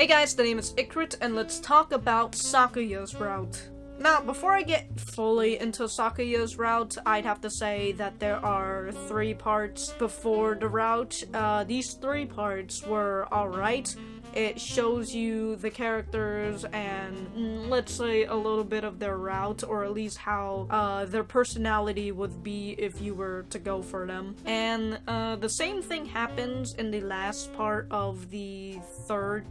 Hey guys, the name is Ikrit, and let's talk about Sakuya's route. Now, before I get fully into Sakuya's route, I'd have to say that there are 3 parts before the route. These 3 parts were alright. It shows you the characters and, let's say, a little bit of their route, or at least how their personality would be if you were to go for them. And the same thing happens in the last part of the third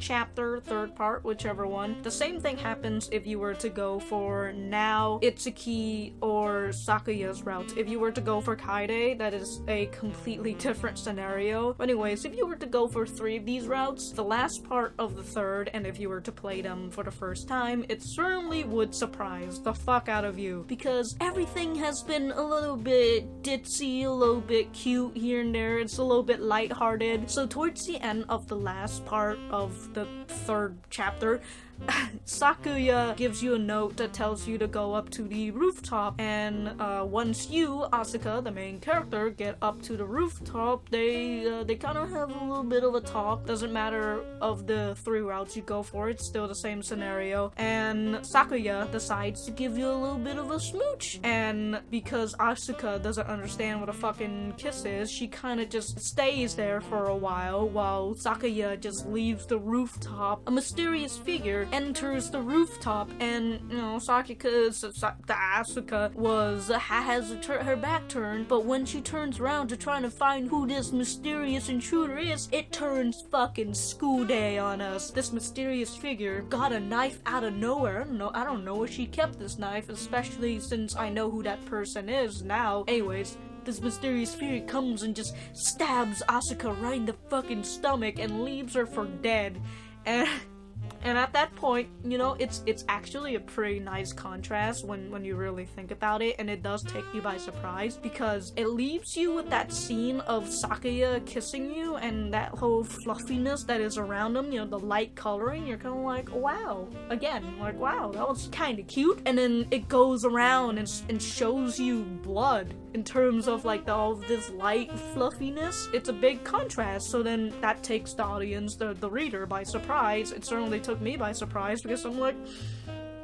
part, whichever one. The same thing happens if you were to go for now Itsuki or Sakuya's route. If you were to go for Kaede, that is a completely different scenario. But anyways, if you were to go for 3 of these routes, the last part of the third, and if you were to play them for the first time, it certainly would surprise the fuck out of you, because everything has been a little bit ditzy, a little bit cute here and there. It's a little bit lighthearted. So towards the end of the last part of the third chapter, Sakuya gives you a note that tells you to go up to the rooftop, and once you, Asuka, the main character, get up to the rooftop, they kind of have a little bit of a talk. Doesn't matter of the 3 routes you go for, it's still the same scenario, and Sakuya decides to give you a little bit of a smooch, and because Asuka doesn't understand what a fucking kiss is, she kind of just stays there for a while Sakuya just leaves the rooftop. A mysterious figure enters the rooftop, and Asuka has her back turned, but when she turns around to try to find who this mysterious intruder is, it turns fucking school day on us. This mysterious figure got a knife out of nowhere. I don't know where she kept this knife, especially since I know who that person is now. Anyways, this mysterious figure comes and just stabs Asuka right in the fucking stomach and leaves her for dead. And at that point, you know, it's actually a pretty nice contrast when you really think about it, and it does take you by surprise, because it leaves you with that scene of Sakuya kissing you and that whole fluffiness that is around him, you know, the light coloring. You're kind of like, wow. Again, like, wow, that was kind of cute. And then it goes around and shows you blood in terms of like all this light fluffiness. It's a big contrast, so then that takes the audience, the reader, by surprise. It certainly took me by surprise, because I'm like,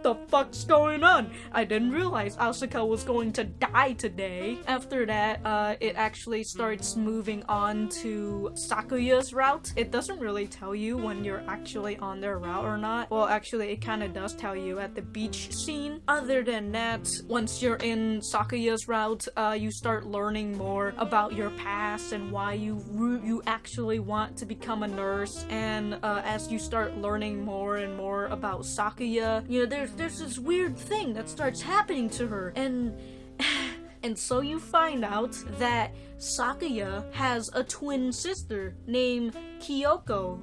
the fuck's going on? I didn't realize Asuka was going to die today. After that, it actually starts moving on to Sakuya's route. It doesn't really tell you when you're actually on their route or not. Well, actually, it kind of does tell you at the beach scene. Other than that, once you're in Sakuya's route, you start learning more about your past and why you actually want to become a nurse. And as you start learning more and more about Sakuya, you know, there's this weird thing that starts happening to her, and so you find out that Sakuya has a twin sister named Kyoko,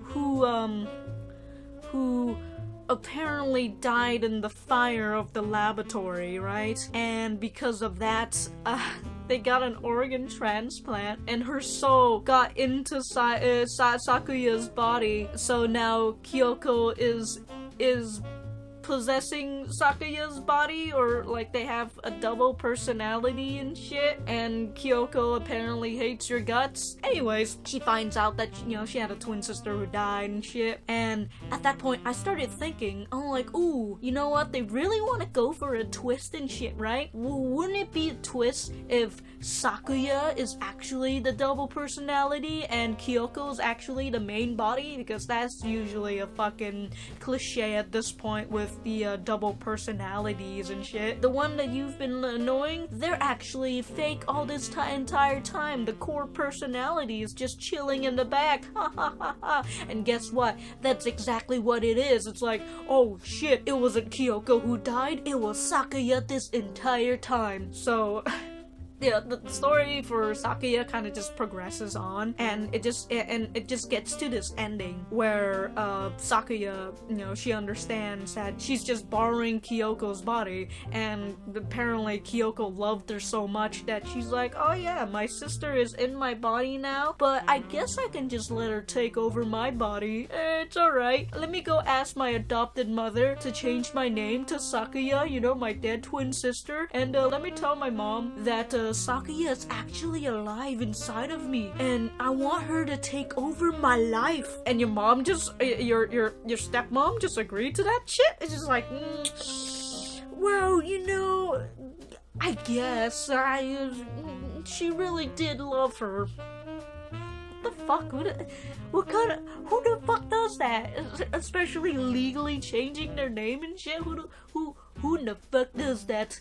who apparently died in the fire of the laboratory, right? And because of that, they got an organ transplant, and her soul got into Sakuya's body, so now Kyoko is possessing Sakuya's body, or like they have a double personality and shit, and Kyoko apparently hates your guts. Anyways, she finds out that, you know, she had a twin sister who died and shit, and at that point I started thinking, I'm like, ooh, you know what, they really want to go for a twist and shit, right? Well, wouldn't it be a twist if Sakuya is actually the double personality and Kyoko is actually the main body? Because that's usually a fucking cliche at this point with the double personalities and shit. The one that you've been annoying, they're actually fake all this entire time. The core personality is just chilling in the back. Ha ha ha ha. And guess what? That's exactly what it is. It's like, oh shit, it wasn't Kyoko who died, it was Sakuya this entire time. So yeah, the story for Sakuya kind of just progresses on, and it just gets to this ending where Sakuya, you know, she understands that she's just borrowing Kyoko's body, and apparently Kyoko loved her so much that she's like, oh yeah, my sister is in my body now, but I guess I can just let her take over my body. It's alright. Let me go ask my adopted mother to change my name to Sakuya, you know, my dead twin sister, and let me tell my mom that Sakuya is actually alive inside of me, and I want her to take over my life. And your mom just, your stepmom just agreed to that shit? It's just like, well, you know, I guess she really did love her. The fuck? Who the fuck does that? Especially legally changing their name and shit? Who in the fuck does that?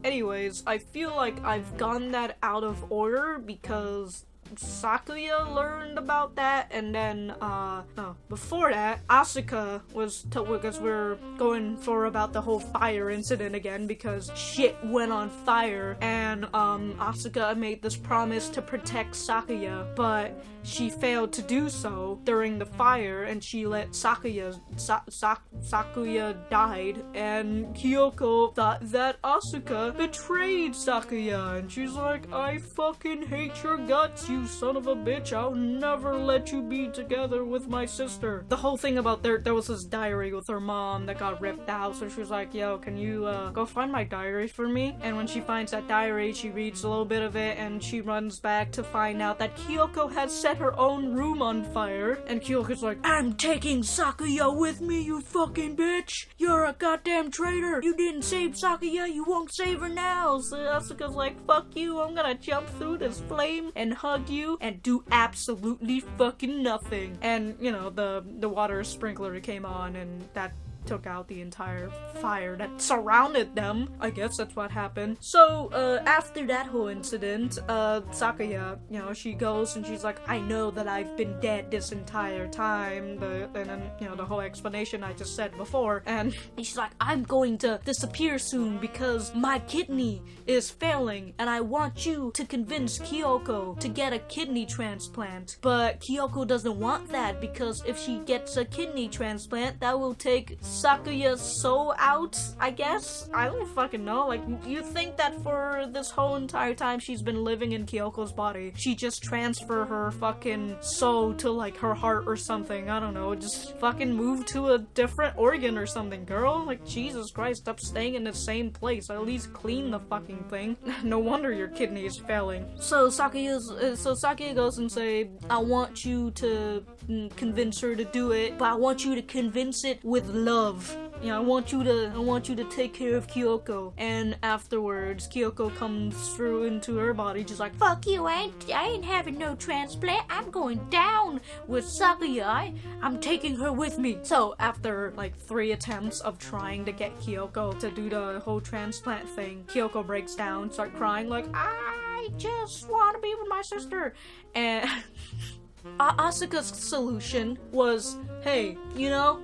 Anyways, I feel like I've gotten that out of order because Sakuya learned about that, and then, no, before that, Asuka was because we're going for about the whole fire incident again, because shit went on fire, and, Asuka made this promise to protect Sakuya, but she failed to do so during the fire, and she let Sakuya died, and Kyoko thought that Asuka betrayed Sakuya, and she's like, I fucking hate your guts, you son of a bitch, I'll never let you be together with my sister. The whole thing about there was this diary with her mom that got ripped out, so she was like, yo, can you, go find my diary for me? And when she finds that diary, she reads a little bit of it, and she runs back to find out that Kyoko had set her own room on fire, and Kyoko's like, I'm taking Sakuya with me, you fucking bitch! You're a goddamn traitor! You didn't save Sakuya, you won't save her now! So Asuka's like, fuck you, I'm gonna jump through this flame and hug you and do absolutely fucking nothing. And, you know, the water sprinkler came on, and that took out the entire fire that surrounded them. I guess that's what happened. So, after that whole incident, Sakuya, you know, she goes and she's like, I know that I've been dead this entire time, and then, you know, the whole explanation I just said before, and she's like, I'm going to disappear soon because my kidney is failing, and I want you to convince Kyoko to get a kidney transplant. But Kyoko doesn't want that, because if she gets a kidney transplant, that will take Sakuya's soul out, I guess? I don't fucking know. Like, you think that for this whole entire time she's been living in Kyoko's body, she just transfer her fucking soul to, like, her heart or something. I don't know. Just fucking move to a different organ or something, girl. Like, Jesus Christ, stop staying in the same place. At least clean the fucking thing. No wonder your kidney is failing. So Sakuya goes and say, I want you to convince her to do it, but I want you to convince it with love. You know, I want you to take care of Kyoko. And afterwards, Kyoko comes through into her body, just like, fuck you, I ain't having no transplant. I'm going down with Sakuya. I'm taking her with me. So after like 3 attempts of trying to get Kyoko to do the whole transplant thing, Kyoko breaks down, start crying like, I just want to be with my sister. And Asuka's solution was, hey, you know,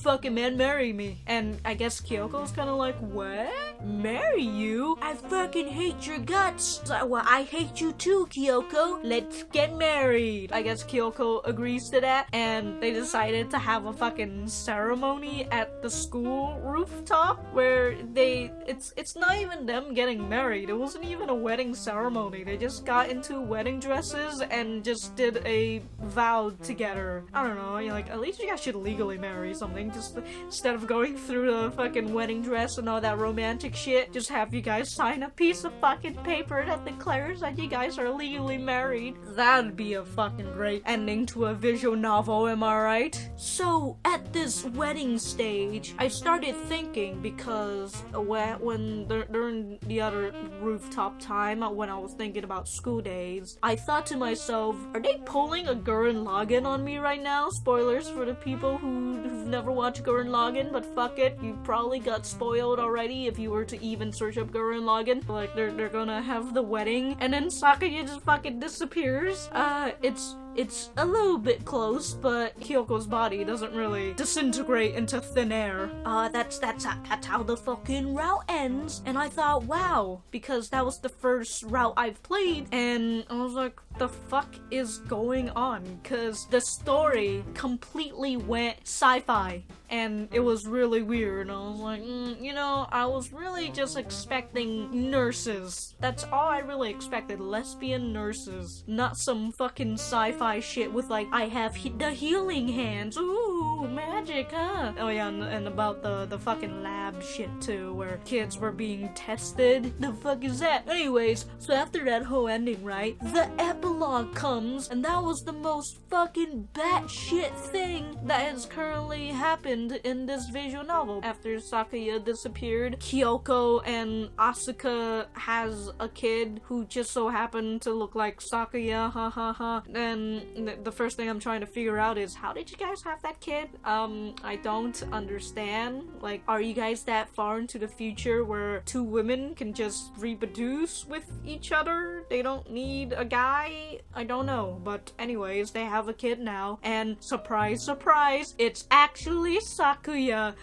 fucking man, marry me. And I guess Kyoko's kind of like, what? Marry you? I fucking hate your guts. So, well, I hate you too, Kyoko. Let's get married. I guess Kyoko agrees to that, and they decided to have a fucking ceremony at the school rooftop where it's not even them getting married. It wasn't even a wedding ceremony. They just got into wedding dresses and just did a vow together. I don't know, you're like, at least you guys should legally marry something. Just instead of going through the fucking wedding dress and all that romantic shit, just have you guys sign a piece of fucking paper that declares that you guys are legally married. That'd be a fucking great ending to a visual novel, am I right? So, at this wedding stage, I started thinking, because during the other rooftop time, when I was thinking about school days, I thought to myself, are they pulling a Gurren Lagann on me right now? Spoilers for the people who've never watched Gurren Lagann, but fuck it, you probably got spoiled already if you were to even search up Gurren Lagann. Like, they're gonna have the wedding, and then Sakuya just fucking disappears. It's a little bit close, but Kyoko's body doesn't really disintegrate into thin air. That's how the fucking route ends. And I thought, wow, because that was the first route I've played, and I was like, the fuck is going on? Because the story completely went sci-fi, and it was really weird. And I was like, you know, I was really just expecting nurses. That's all I really expected, lesbian nurses, not some fucking sci-fi shit with like, I have the healing hands, ooh, Ooh, magic, huh? Oh yeah, and about the fucking lab shit too, where kids were being tested. The fuck is that? Anyways, so after that whole ending, right, the epilogue comes, and that was the most fucking batshit thing that has currently happened in this visual novel. After Sakuya disappeared, Kyoko and Asuka has a kid who just so happened to look like Sakuya, ha ha ha. And the first thing I'm trying to figure out is, how did you guys have that kid? I don't understand. Like, are you guys that far into the future where two women can just reproduce with each other? They don't need a guy? I don't know. But anyways, they have a kid now, and surprise, surprise, it's actually Sakuya.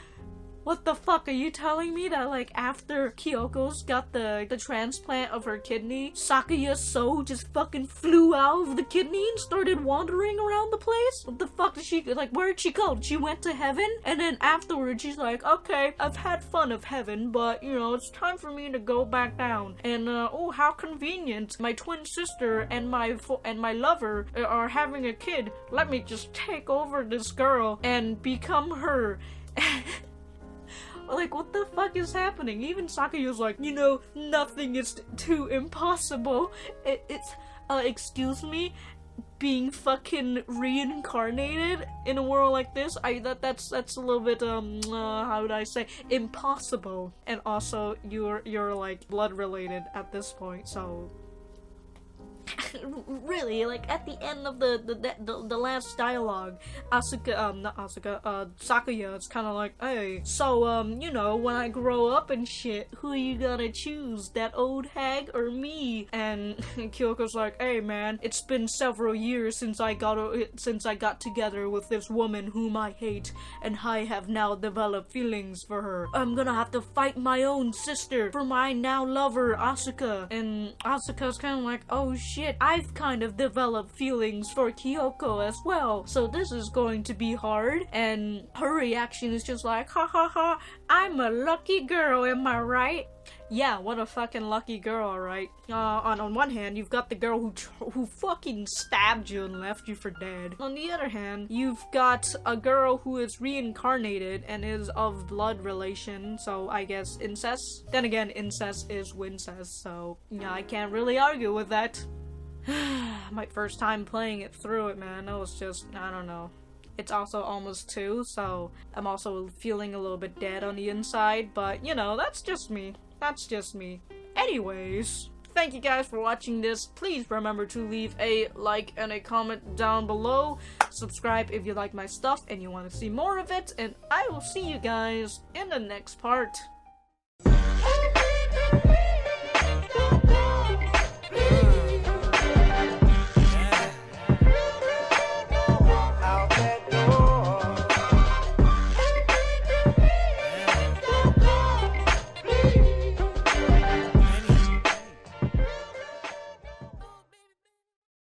What the fuck, are you telling me that, like, after Kyoko's got the transplant of her kidney, Sakuya's soul just fucking flew out of the kidney and started wandering around the place? What the fuck did she, like, where'd she go? She went to heaven? And then afterwards, she's like, okay, I've had fun of heaven, but, you know, it's time for me to go back down. And, oh, how convenient. My twin sister and my lover are having a kid. Let me just take over this girl and become her. Like, what the fuck is happening? Even Sakuya's like, you know, nothing is too impossible. Excuse me? Being fucking reincarnated in a world like this? That's a little bit, how would I say? Impossible. And also, you're like, blood related at this point, so... Really, like, at the end of the last dialogue, Sakuya, it's kind of like, hey, so, you know, when I grow up and shit, who you gonna choose, that old hag or me? And Kyoko's like, hey man, it's been several years since I got together with this woman whom I hate, and I have now developed feelings for her. I'm gonna have to fight my own sister for my now lover, Asuka. And Asuka's kind of like, oh shit, I've kind of developed feelings for Kyoko as well, so this is going to be hard. And her reaction is just like, ha ha ha, I'm a lucky girl, am I right? Yeah, what a fucking lucky girl, alright? On one hand, you've got the girl who fucking stabbed you and left you for dead. On the other hand, you've got a girl who is reincarnated and is of blood relation, so I guess incest? Then again, incest is wincest, so yeah, I can't really argue with that. My first time playing it through it, man, that was just, I don't know. It's also almost 2, so I'm also feeling a little bit dead on the inside, but, you know, that's just me. That's just me. Anyways, thank you guys for watching this. Please remember to leave a like and a comment down below. Subscribe if you like my stuff and you want to see more of it, and I will see you guys in the next part.